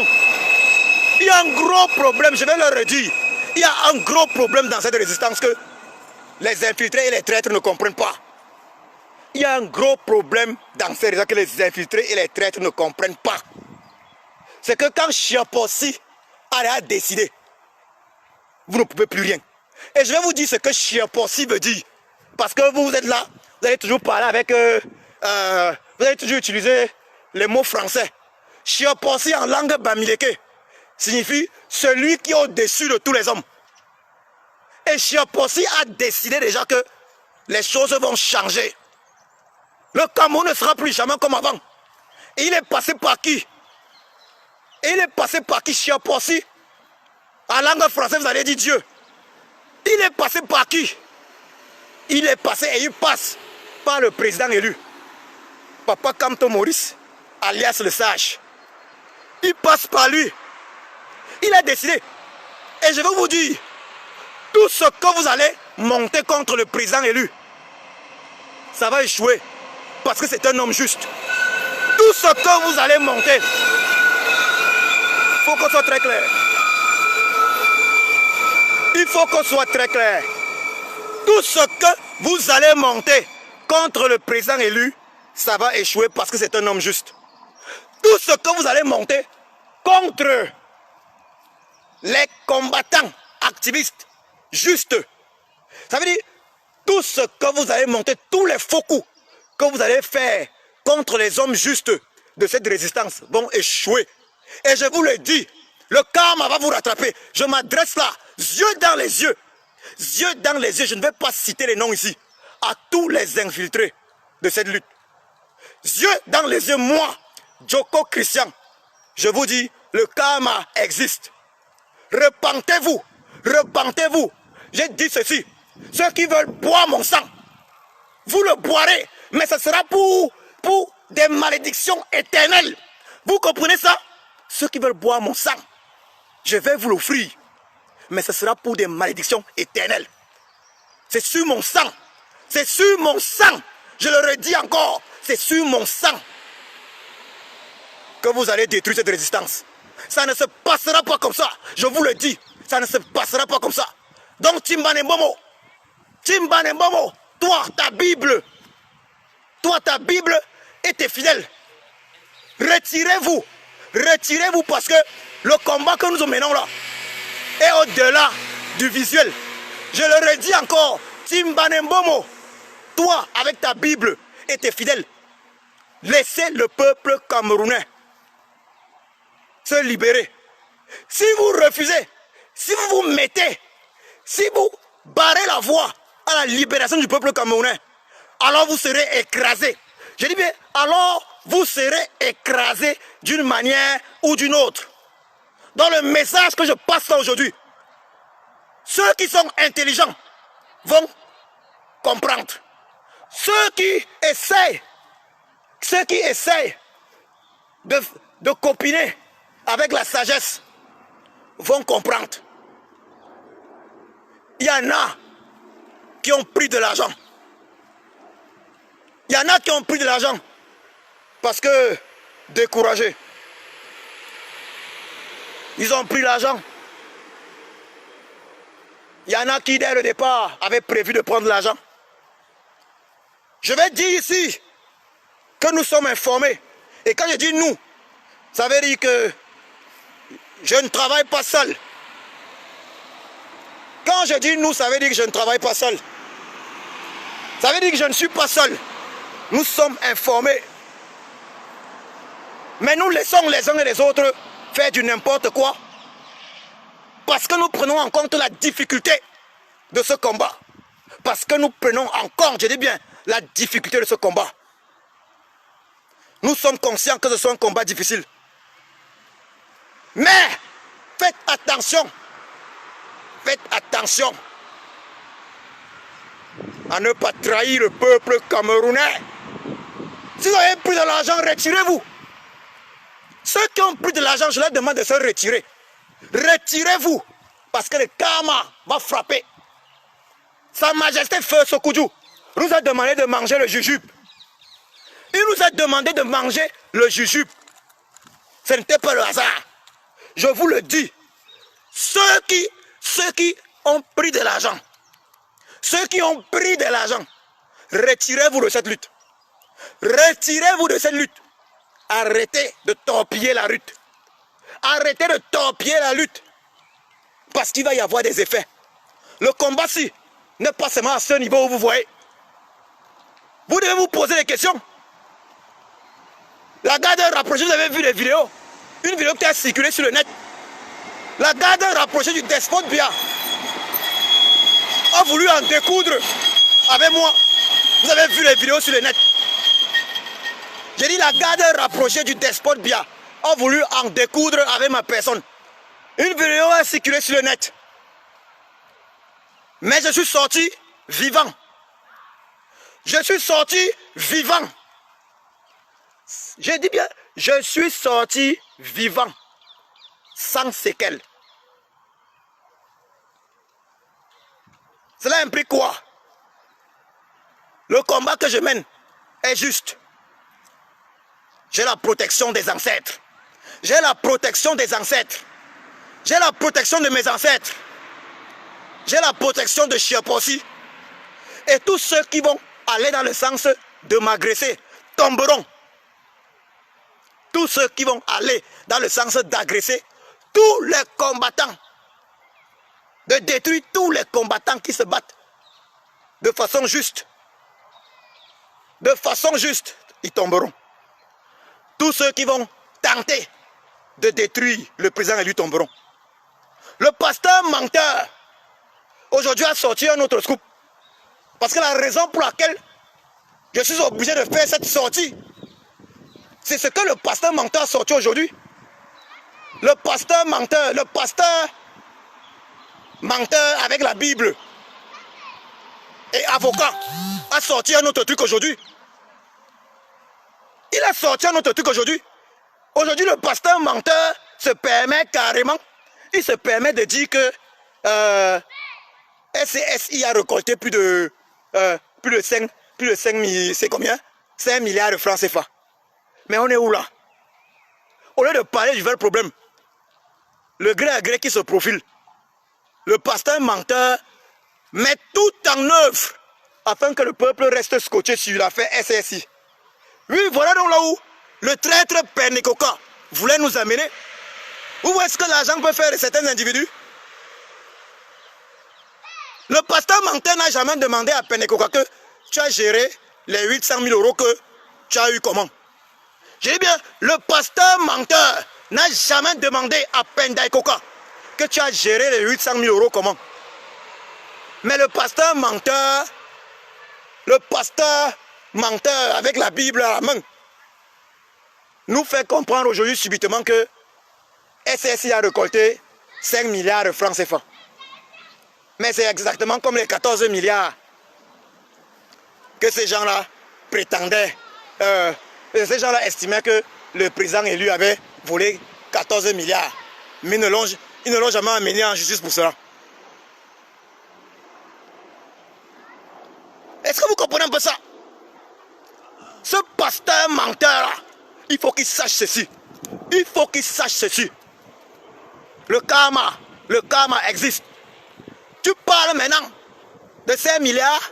Il y a un gros problème, je vais le redire. Il y a un gros problème dans cette résistance que les infiltrés et les traîtres ne comprennent pas. Il y a un gros problème dans cette résistance que les infiltrés et les traîtres ne comprennent pas. C'est que quand Chiapossi a décidé, vous ne pouvez plus rien. Et je vais vous dire ce que Chiapossi veut dire. Parce que vous êtes là, vous allez toujours parler avec... vous allez toujours utiliser les mots français. Chiapossi en langue bamileke signifie celui qui est au-dessus de tous les hommes. Et Chiapossi a décidé déjà que les choses vont changer. Le Cameroun ne sera plus jamais comme avant. Et il est passé par qui? Chiapossi? En langue française, vous allez dire Dieu. Il est passé par qui? Il est passé et il passe par le président élu. Papa Kamto Maurice, alias le sage. Il passe par lui. Il a décidé. Et je vais vous dire, tout ce que vous allez monter contre le président élu, ça va échouer. Parce que c'est un homme juste. Tout ce que vous allez monter, il faut qu'on soit très clair. Il faut qu'on soit très clair. Tout ce que vous allez monter contre le président élu, ça va échouer parce que c'est un homme juste. Tout ce que vous allez monter contre les combattants activistes justes, ça veut dire tout ce que vous allez monter, tous les faux coups que vous allez faire contre les hommes justes de cette résistance vont échouer. Et je vous le dis, le karma va vous rattraper. Je m'adresse là, yeux dans les yeux, je ne vais pas citer les noms ici, à tous les infiltrés de cette lutte. Yeux dans les yeux, moi, Djoko Christian, je vous dis, le karma existe. Repentez-vous, repentez-vous. J'ai dit ceci, ceux qui veulent boire mon sang, vous le boirez, mais ce sera pour des malédictions éternelles. Vous comprenez ça? Ceux qui veulent boire mon sang, je vais vous l'offrir, mais ce sera pour des malédictions éternelles. C'est sur mon sang, c'est sur mon sang, je le redis encore, c'est sur mon sang que vous allez détruire cette résistance. Ça ne se passera pas comme ça, je vous le dis, ça ne se passera pas comme ça. Donc Timbanemon, toi, ta Bible et tes fidèles, retirez-vous parce que le combat que nous menons là est au-delà du visuel. Je le redis encore, Timbanemon, toi, avec ta Bible et tes fidèles, laissez le peuple camerounais se libérer. Si vous refusez, si vous barrez la voie à la libération du peuple camerounais, alors vous serez écrasés. Je dis bien, alors vous serez écrasés d'une manière ou d'une autre. Dans le message que je passe là aujourd'hui, ceux qui sont intelligents vont comprendre. Ceux qui essayent de copiner avec la sagesse vont comprendre. Il y en a qui ont pris de l'argent. Il y en a qui ont pris de l'argent parce que découragés. Ils ont pris l'argent. Il y en a qui, dès le départ, avaient prévu de prendre l'argent. Je vais dire ici que nous sommes informés. Et quand je dis nous, ça veut dire que je ne travaille pas seul. Quand je dis nous, ça veut dire que je ne travaille pas seul. Ça veut dire que je ne suis pas seul. Nous sommes informés. Mais nous laissons les uns et les autres faire du n'importe quoi. Parce que nous prenons en compte la difficulté de ce combat. Parce que nous prenons en compte, je dis bien, la difficulté de ce combat. Nous sommes conscients que ce soit un combat difficile. Mais, faites attention. Faites attention à ne pas trahir le peuple camerounais. Si vous avez pris de l'argent, retirez-vous. Ceux qui ont pris de l'argent, je leur demande de se retirer. Retirez-vous, parce que le karma va frapper. Sa Majesté Feu Sokudju nous a demandé de manger le jujube. Il nous a demandé de manger le jujube. Ce n'était pas le hasard. Je vous le dis. Ceux qui ont pris de l'argent, retirez-vous de cette lutte. Retirez-vous de cette lutte. Arrêtez de torpiller la lutte. Arrêtez de torpiller la lutte. Parce qu'il va y avoir des effets. Le combat-ci n'est pas seulement à ce niveau où vous voyez. Vous devez vous poser des questions. La garde rapprochée, vous avez vu les vidéos. Une vidéo qui a circulé sur le net. La garde rapprochée du despote Biya a voulu en découdre avec moi. Vous avez vu les vidéos sur le net. J'ai dit la garde rapprochée du despote Biya a voulu en découdre avec ma personne. Une vidéo a circulé sur le net. Mais je suis sorti vivant. Je suis sorti vivant. J'ai dit bien, je suis sorti vivant. Sans séquelles. Cela implique quoi? Le combat que je mène est juste. J'ai la protection des ancêtres. J'ai la protection des ancêtres. J'ai la protection de mes ancêtres. J'ai la protection de Chiapossi. Et tous ceux qui vont aller dans le sens de m'agresser tomberont. Tous ceux qui vont aller dans le sens d'agresser tous les combattants, de détruire tous les combattants qui se battent de façon juste. De façon juste, ils tomberont. Tous ceux qui vont tenter de détruire le président élu tomberont. Le pasteur menteur, aujourd'hui a sorti un autre scoop. Parce que la raison pour laquelle je suis obligé de faire cette sortie, c'est ce que le pasteur menteur a sorti aujourd'hui. Le pasteur menteur avec la Bible et avocat a sorti un autre truc aujourd'hui. Il a sorti un autre truc aujourd'hui. Aujourd'hui, le pasteur menteur se permet carrément, il se permet de dire que SCSI a récolté plus de 5 c'est combien? 5 milliards de francs CFA. Mais on est où là? Au lieu de parler du vrai problème, le gré à gré qui se profile, le pasteur menteur met tout en œuvre afin que le peuple reste scotché sur l'affaire SCSI. Oui, voilà donc là où le traître Penekoka voulait nous amener. Où est-ce que l'argent peut faire de certains individus? Le pasteur menteur n'a jamais demandé à Penekoka que tu as géré les 800 000 euros que tu as eu comment? J'ai dit bien, le pasteur menteur n'a jamais demandé à Pendaikoka que tu as géré les 800 000 euros comment? Mais le pasteur menteur, le pasteur menteur avec la Bible à la main nous fait comprendre aujourd'hui subitement que SSI a récolté 5 milliards de francs CFA. Mais c'est exactement comme les 14 milliards que ces gens-là prétendaient. Ces gens-là estimaient que le président élu avait volé 14 milliards. Mais ils ne l'ont jamais amené en justice pour cela. Est-ce que vous comprenez un peu ça? Ce pasteur menteur-là, il faut qu'il sache ceci. Il faut qu'il sache ceci. Le karma existe. Tu parles maintenant de 5 milliards,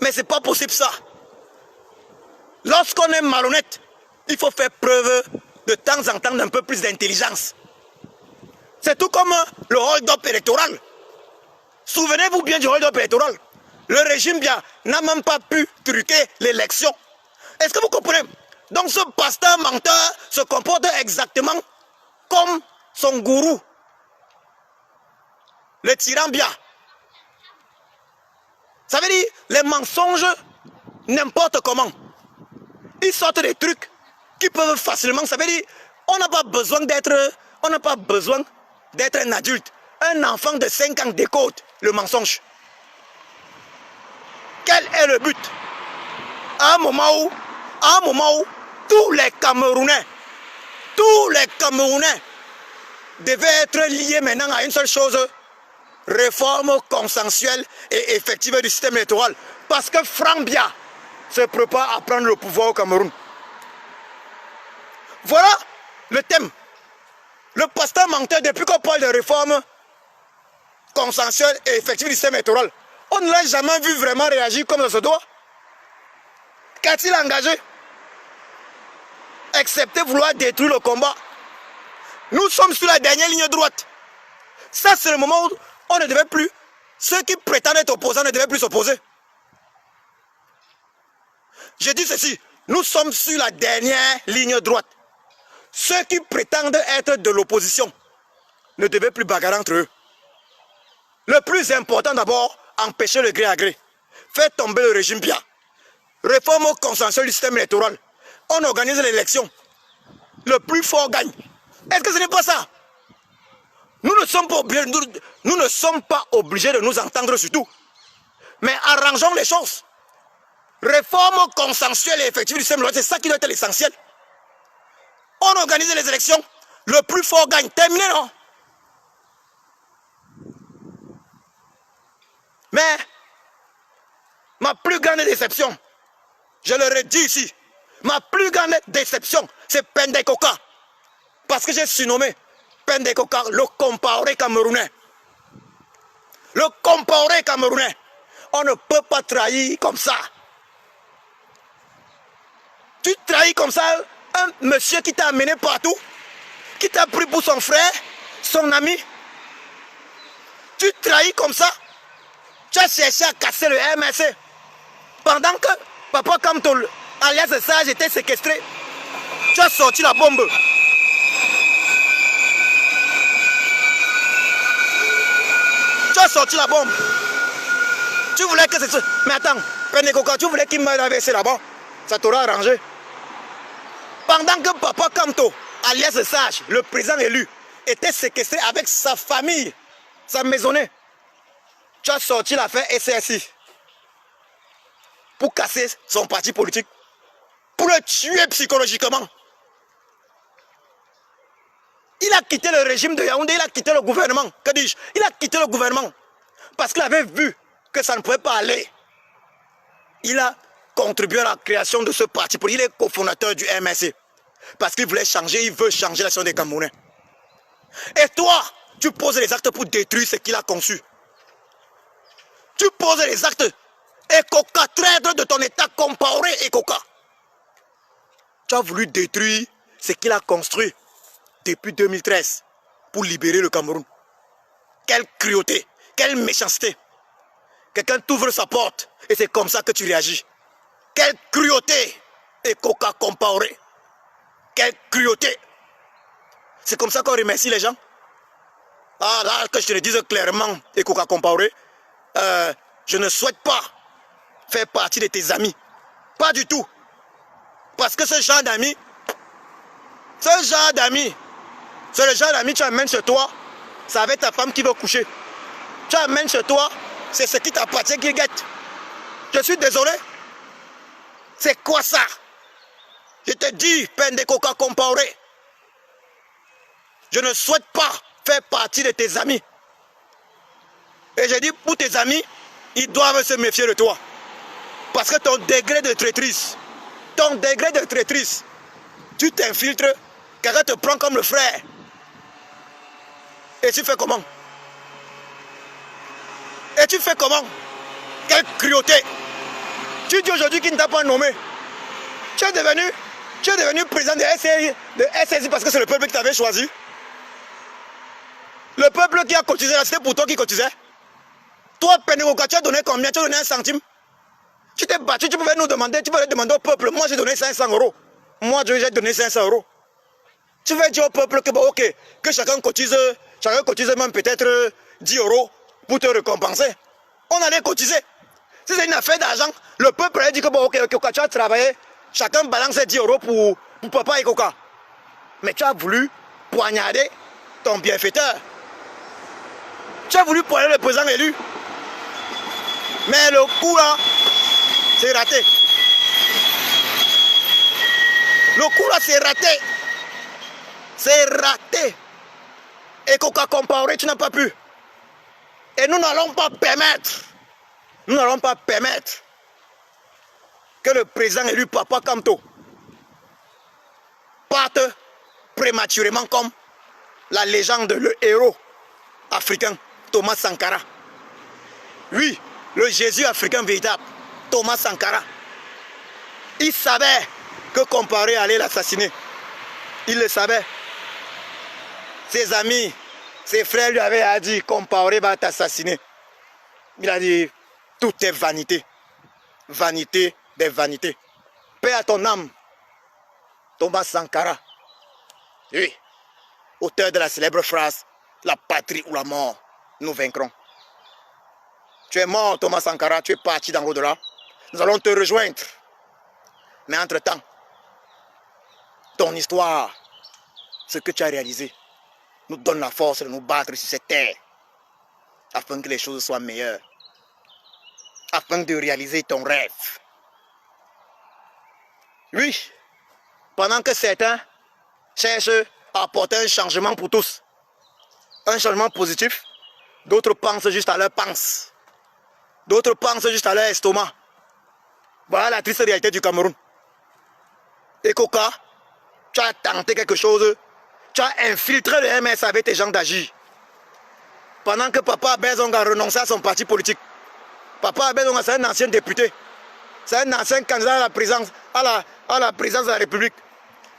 mais c'est pas possible ça. Lorsqu'on est malhonnête, il faut faire preuve de temps en temps d'un peu plus d'intelligence. C'est tout comme le hold-up électoral. Souvenez-vous bien du hold-up électoral. Le régime bien n'a même pas pu truquer l'élection. Est-ce que vous comprenez? Donc ce pasteur menteur se comporte exactement comme son gourou, le tyran bien. Ça veut dire les mensonges n'importe comment. Ils sortent des trucs qui peuvent facilement. Ça veut dire on n'a pas besoin d'être un adulte. Un enfant de 5 ans décode le mensonge. Quel est le but? À un moment où tous les Camerounais devaient être liés maintenant à une seule chose: réforme consensuelle et effective du système électoral. Parce que Franck Biya se prépare à prendre le pouvoir au Cameroun. Voilà le thème. Le pasteur menteur, depuis qu'on parle de réforme consensuelle et effective du système électoral, on ne l'a jamais vu vraiment réagir comme ça se doit. Qu'a-t-il engagé? Excepté vouloir détruire le combat. Nous sommes sur la dernière ligne droite. Ça, c'est le moment où on ne devait plus, ceux qui prétendent être opposants ne devaient plus s'opposer. Je dis ceci, nous sommes sur la dernière ligne droite. Ceux qui prétendent être de l'opposition ne devaient plus bagarrer entre eux. Le plus important d'abord, empêcher le gré à gré. Faire tomber le régime Biya. Réforme consensuelle du système électoral. On organise l'élection. Le plus fort gagne. Est-ce que ce n'est pas ça? Nous ne sommes pas obligés de nous entendre sur tout. Mais arrangeons les choses. Réforme consensuelle et effective du système électoral, c'est ça qui doit être l'essentiel. On organise les élections. Le plus fort gagne. Terminé, non? Mais ma plus grande déception, je le redis ici, ma plus grande déception, c'est Pende Koka. Parce que j'ai surnommé Pende Koka le Compaoré camerounais. Le Compaoré camerounais. On ne peut pas trahir comme ça. Tu trahis comme ça un monsieur qui t'a amené partout, qui t'a pris pour son frère, son ami. Tu trahis comme ça. Tu as cherché à casser le MSC. Pendant que Papa Kamto, alias Sage, était séquestré, tu as sorti la bombe. Tu as sorti la bombe. Tu voulais que c'est... Mais attends, Pende Koka, tu voulais qu'il meure AVC là-bas. Ça t'aura arrangé. Pendant que Papa Kamto, alias Sage, le président élu, était séquestré avec sa famille, sa maisonnée, tu as sorti l'affaire SSI pour casser son parti politique, pour le tuer psychologiquement. Il a quitté le régime de Yaoundé, il a quitté le gouvernement. Que dis-je? Il a quitté le gouvernement parce qu'il avait vu que ça ne pouvait pas aller. Il a contribué à la création de ce parti politique. Il est cofondateur du MSC parce qu'il voulait changer, il veut changer l'action des Camerounais. Et toi, tu poses les actes pour détruire ce qu'il a conçu. Tu poses les actes et Koka, traître de ton état Compaoré et Koka. Tu as voulu détruire ce qu'il a construit depuis 2013 pour libérer le Cameroun. Quelle cruauté, quelle méchanceté. Quelqu'un t'ouvre sa porte et c'est comme ça que tu réagis. Quelle cruauté et Koka Compaoré. Quelle cruauté. C'est comme ça qu'on remercie les gens. Ah là, que je te le dise clairement, et Koka Compaoré, je ne souhaite pas faire partie de tes amis. Pas du tout. Parce que ce genre d'amis, c'est le genre d'amis que tu amènes chez toi, c'est avec ta femme qui veut coucher. Tu amènes chez toi, c'est ce qui t'appartient qui guette. Je suis désolé. C'est quoi ça? Je te dis, Pendecoca Compaoré, je ne souhaite pas faire partie de tes amis. Et je dis, pour tes amis, ils doivent se méfier de toi. Parce que ton degré de traîtrise, tu t'infiltres, quelqu'un te prend comme le frère. Et tu fais comment? Quelle cruauté! Tu dis aujourd'hui qu'il ne t'a pas nommé. Tu es devenu président de SSI parce que c'est le peuple qui t'avait choisi. Le peuple qui a cotisé là, c'était pour toi qui cotisait. Toi, Pendecoca, tu as donné combien? Tu as donné 1 centime. Tu t'es battu, tu pouvais nous demander, tu pouvais demander au peuple. Moi, j'ai donné 500 €. Moi, j'ai donné 500 €. Tu vas dire au peuple que, bon, ok, que chacun cotise même peut-être 10 € pour te récompenser. On allait cotiser. Si c'est une affaire d'argent, le peuple a dit que, bon, ok, tu as travaillé, chacun balance 10 € pour papa et Coca. Mais tu as voulu poignarder ton bienfaiteur. Tu as voulu poignarder le président élu. Mais le coup là, c'est raté. Le coup là, c'est raté. C'est raté. Et Coca Compaoré, tu n'as pas pu. Et nous n'allons pas permettre que le président élu Papa Kamto parte prématurément comme la légende, le héros africain Thomas Sankara. Oui, le Jésus africain véritable, Thomas Sankara. Il savait que Compaoré allait l'assassiner. Il le savait. Ses amis, ses frères lui avaient dit Compaoré va t'assassiner. Il a dit tout est vanité. Vanité des vanités. Paix à ton âme, Thomas Sankara. Oui, auteur de la célèbre phrase la patrie ou la mort, nous vaincrons. Tu es mort, Thomas Sankara, tu es parti dans l'au-delà. Nous allons te rejoindre. Mais entre-temps, ton histoire, ce que tu as réalisé, nous donne la force de nous battre sur cette terre, afin que les choses soient meilleures, afin de réaliser ton rêve. Oui, pendant que certains cherchent à apporter un changement pour tous, un changement positif, d'autres pensent juste à leur panse. D'autres pensent juste à leur estomac. Voilà la triste réalité du Cameroun. Et Coca, tu as tenté quelque chose, tu as infiltré le MS avec tes gens d'agir. Pendant que Papa Abel a renoncé à son parti politique. Papa Abel c'est un ancien député. C'est un ancien candidat à la présidence, à la présidence de la République.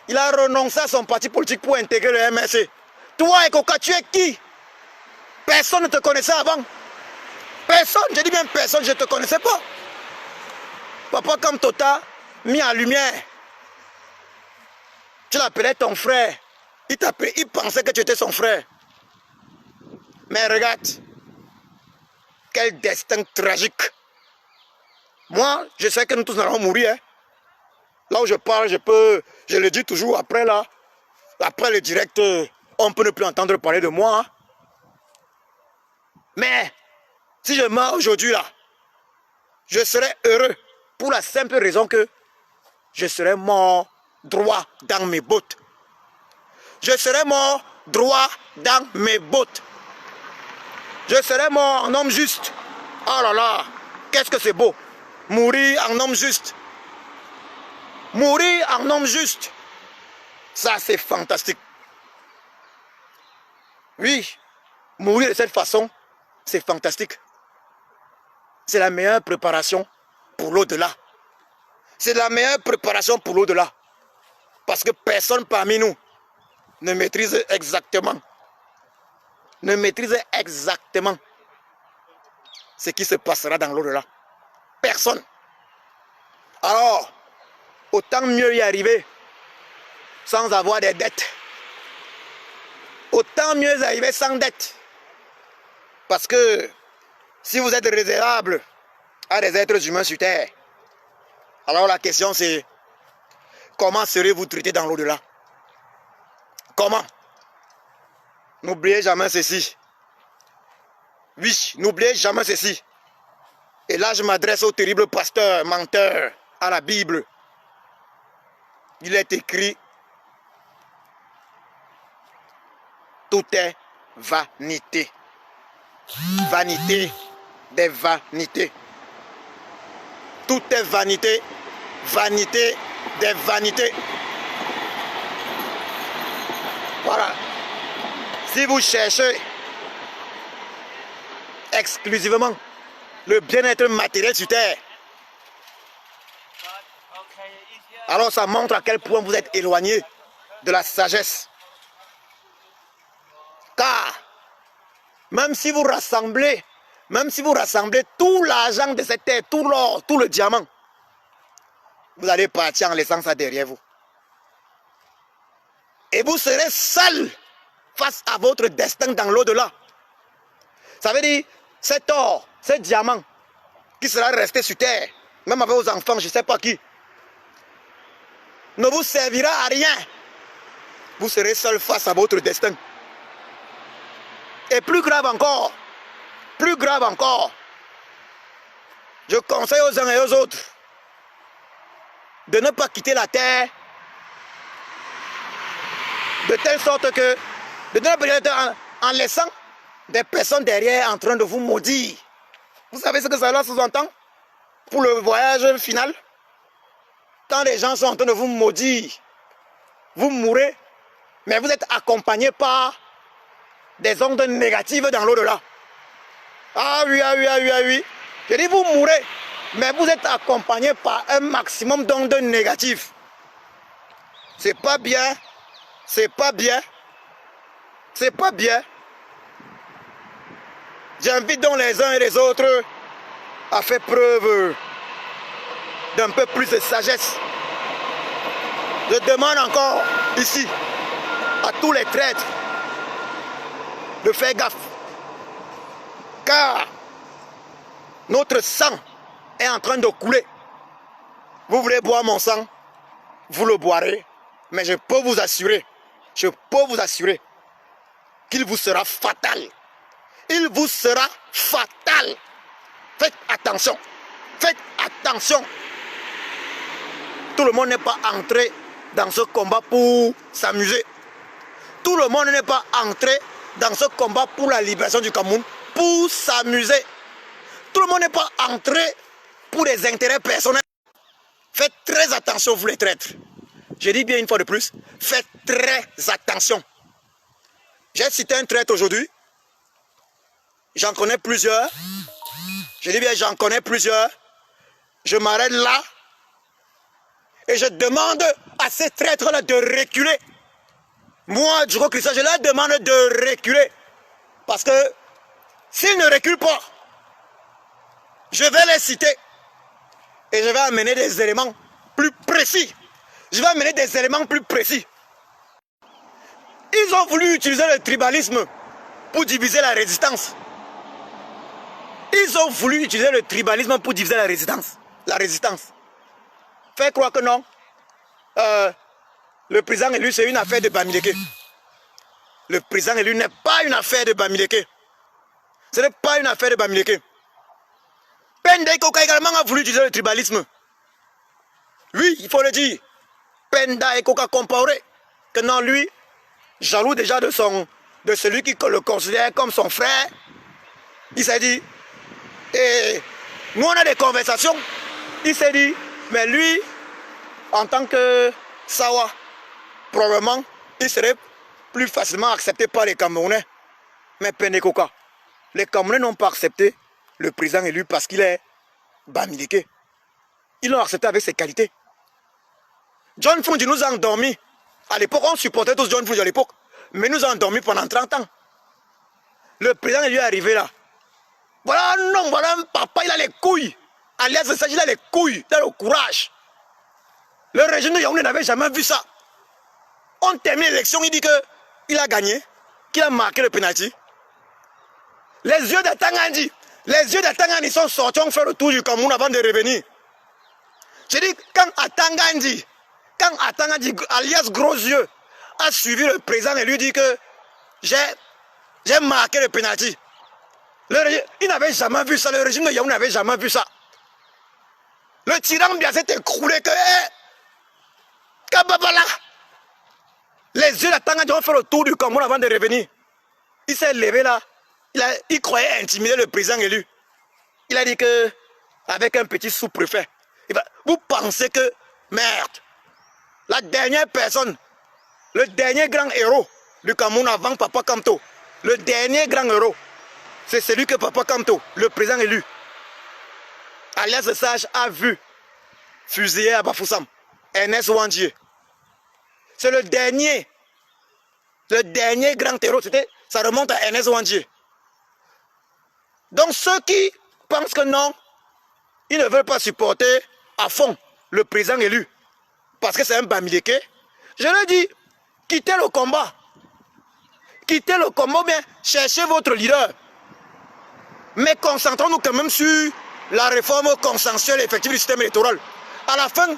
Il a renoncé à son parti politique pour intégrer le MSC. Toi et Coca, tu es qui? Personne ne te connaissait avant. Personne, je dis bien personne, je ne te connaissais pas. Papa Kamto t'a mis en lumière. Tu l'appelais ton frère. Il pensait que tu étais son frère. Mais regarde, quel destin tragique. Moi, je sais que nous tous allons mourir. Hein. Là où je parle, je le dis toujours après là. Après le direct, on peut ne plus entendre parler de moi. Hein. Mais, si je meurs aujourd'hui là, je serai heureux pour la simple raison que je serai mort droit dans mes bottes. Je serai mort droit dans mes bottes. Je serai mort en homme juste. Oh là là, qu'est-ce que c'est beau. Mourir en homme juste. Mourir en homme juste. Ça, c'est fantastique. Oui, mourir de cette façon, c'est fantastique. C'est la meilleure préparation pour l'au-delà. C'est la meilleure préparation pour l'au-delà. Parce que personne parmi nous ne maîtrise exactement ce qui se passera dans l'au-delà. Personne. Alors, autant mieux y arriver sans avoir des dettes. Autant mieux y arriver sans dette. Parce que si vous êtes réservable à des êtres humains sur terre. Alors la question c'est, comment serez-vous traités dans l'au-delà? Comment? N'oubliez jamais ceci. Oui, n'oubliez jamais ceci. Et là, je m'adresse au terrible pasteur, menteur, à la Bible. Il est écrit, tout est vanité. Vanité des vanités. Tout est vanité, vanité des vanités. Voilà. Si vous cherchez exclusivement le bien-être matériel sur terre, alors ça montre à quel point vous êtes éloigné de la sagesse. Car même si vous rassemblez tout l'argent de cette terre, tout l'or, tout le diamant, vous allez partir en laissant ça derrière vous. Et vous serez seul face à votre destin dans l'au-delà. Ça veut dire, cet or, ce diamant, qui sera resté sur terre, même avec vos enfants, je ne sais pas qui, ne vous servira à rien. Vous serez seul face à votre destin. Et plus grave encore, je conseille aux uns et aux autres de ne pas quitter la terre de telle sorte que, de ne pas quitter la terre en laissant des personnes derrière en train de vous maudire. Vous savez ce que cela sous-entend pour le voyage final? Quand les gens sont en train de vous maudire, vous mourrez, mais vous êtes accompagné par des ondes négatives dans l'au-delà. Ah oui. Je dis vous mourrez, mais vous êtes accompagné par un maximum d'ondes négatives. C'est pas bien. J'invite donc les uns et les autres à faire preuve d'un peu plus de sagesse. Je demande encore ici à tous les traîtres de faire gaffe. Car notre sang est en train de couler. Vous voulez boire mon sang, vous le boirez, mais je peux vous assurer qu'il vous sera fatal. Il vous sera fatal. Faites attention. Tout le monde n'est pas entré dans ce combat pour s'amuser. Tout le monde n'est pas entré dans ce combat pour la libération du Cameroun pour s'amuser. Tout le monde n'est pas entré pour des intérêts personnels. Faites très attention, vous les traîtres. Je dis bien une fois de plus, faites très attention. J'ai cité un traître aujourd'hui. J'en connais plusieurs. Je dis bien, j'en connais plusieurs. Je m'arrête là. Et je demande à ces traîtres-là de reculer. Moi, du coup, Christian, je leur demande de reculer. Parce que s'ils ne reculent pas, je vais les citer. Et je vais amener des éléments plus précis. Ils ont voulu utiliser le tribalisme pour diviser la résistance. La résistance. Faire croire que non. Le président élu, c'est une affaire de Bamileke. Le président élu n'est pas une affaire de Bamileke. Ce n'est pas une affaire de Bamileke. Penda Ekoka également a voulu utiliser le tribalisme. Oui, il faut le dire. Penda Ekoka comparé que non, lui, jaloux déjà de celui qui le considère comme son frère. Il s'est dit, et nous on a des conversations. Il s'est dit, mais lui, en tant que Sawa, probablement, il serait plus facilement accepté par les Camerounais. Mais Penda Ekoka, les Camerounais n'ont pas accepté le président élu parce qu'il est Bamileke. Ils l'ont accepté avec ses qualités. John Frundi nous a endormis. À l'époque, on supportait tous John Frundi à l'époque. Mais nous a endormis pendant 30 ans. Le président élu est arrivé là. Voilà un homme, voilà un papa, il a les couilles. Alias de ça, il a les couilles, il a le courage. Le régime de Yaoundé n'avait jamais vu ça. On termine l'élection, il dit qu'il a gagné, qu'il a marqué le pénalty. Les yeux de Tangandi, Les yeux d'Atangandi sont sortis, on fait le tour du Cameroun avant de revenir. Je dis, quand Atangandi, alias Gros Yeux, a suivi le président et lui dit que j'ai marqué le pénalty. Il n'avait jamais vu ça, le régime de Yaoundé n'avait jamais vu ça. Le tyran bien s'est écroulé que... Kababala. Les yeux d'Atangandi ont fait le tour du Cameroun avant de revenir. Il s'est levé là. Il croyait intimider le président élu. Il a dit que, avec un petit sous-préfet, vous pensez que, merde, la dernière personne, le dernier grand héros du Cameroun avant Papa Kamto, le dernier grand héros, c'est celui que Papa Kamto, le président élu, alias Sage, a vu fusiller à Bafoussam, Ernest Ouandjié. C'est le dernier grand héros, ça remonte à Ernest Ouandjié. Donc ceux qui pensent que non, ils ne veulent pas supporter à fond le président élu, parce que c'est un Bamileke, je leur dis, quittez le combat. Quittez le combat, bien, cherchez votre leader. Mais concentrons-nous quand même sur la réforme consensuelle et effective du système électoral. À la fin,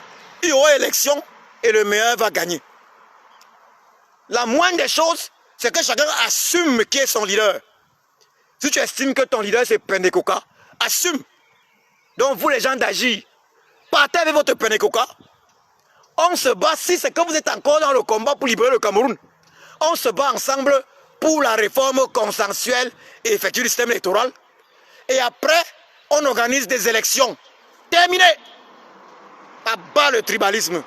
il y aura élection et le meilleur va gagner. La moindre des choses, c'est que chacun assume qui est son leader. Si tu estimes que ton leader c'est Pendekoka, assume. Donc vous les gens d'agir, partez avec votre Pendekoka. On se bat, si c'est que vous êtes encore dans le combat pour libérer le Cameroun, on se bat ensemble pour la réforme consensuelle et effective du système électoral. Et après, on organise des élections. Terminé. À bas le tribalisme.